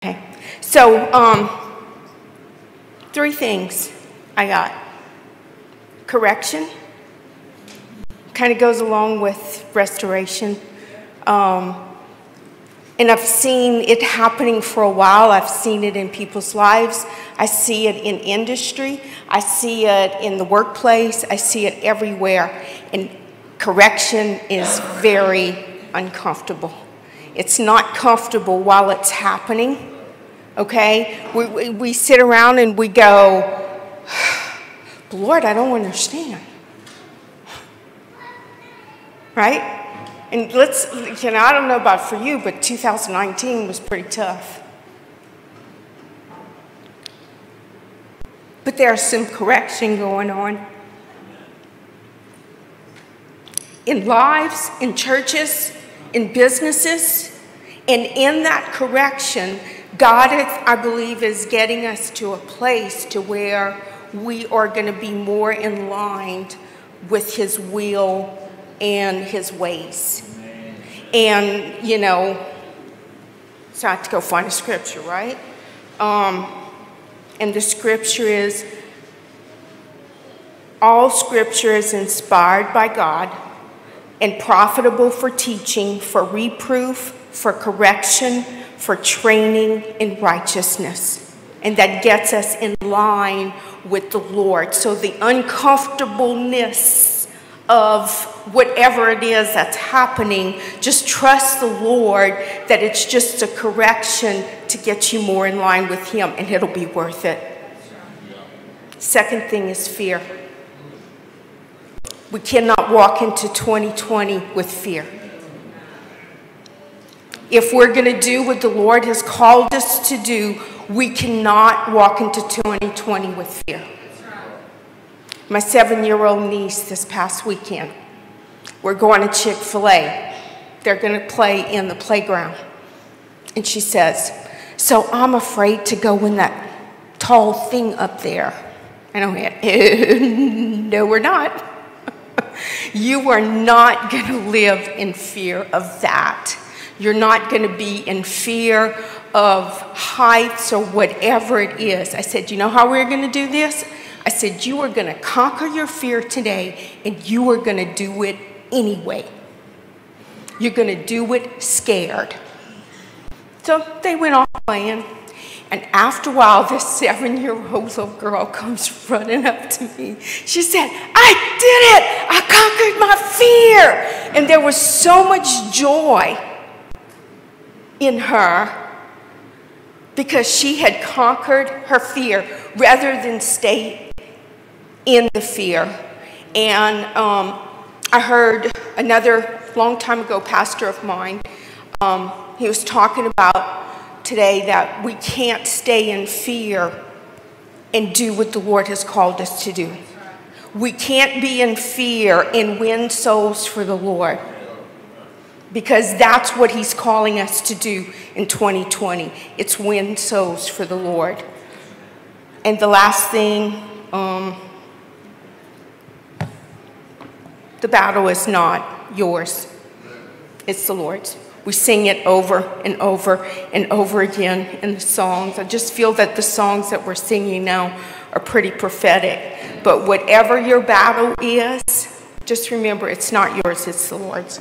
Okay, so three things I got. Correction, kind of goes along with restoration. And I've seen it happening for a while. I've seen it in people's lives. I see it in industry. I see it in the workplace. I see it everywhere. And correction is very uncomfortable. It's not comfortable while it's happening, okay? We sit around and we go, Lord, I don't understand, right? And I don't know about for you, but 2019 was pretty tough. But there's some correction going on in lives, in churches, in businesses. And in that correction, God, I believe, is getting us to a place to where we are going to be more in line with His will and His ways. And, so I have to go find a scripture, right? And the scripture is, all scripture is inspired by God and profitable for teaching, for reproof, for correction, for training in righteousness. And that gets us in line with the Lord. So the uncomfortableness of whatever it is that's happening, just trust the Lord that it's just a correction to get you more in line with Him, and it'll be worth it. Second thing is fear. We cannot walk into 2020 with fear. If we're going to do what the Lord has called us to do, we cannot walk into 2020 with fear. My 7-year-old niece this past weekend, we're going to Chick-fil-A. They're going to play in the playground. And she says, so I'm afraid to go in that tall thing up there. And I went, no, we're not. You are not going to live in fear of that. You're not going to be in fear of heights or whatever it is. I said, you know how we're going to do this? I said, you are going to conquer your fear today, and you are going to do it anyway. You're going to do it scared. So they went off playing. And after a while, this 7-year-old little girl comes running up to me. She said, I did it. I conquered my fear. And there was so much joy in her because she had conquered her fear rather than stay in the fear. And I heard another long time ago pastor of mine, he was talking about today that we can't stay in fear and do what the Lord has called us to do. We can't be in fear and win souls for the Lord, because that's what He's calling us to do in 2020. It's win souls for the Lord. And the last thing, the battle is not yours. It's the Lord's. We sing it over and over and over again in the songs. I just feel that the songs that we're singing now are pretty prophetic. But whatever your battle is, just remember it's not yours, it's the Lord's.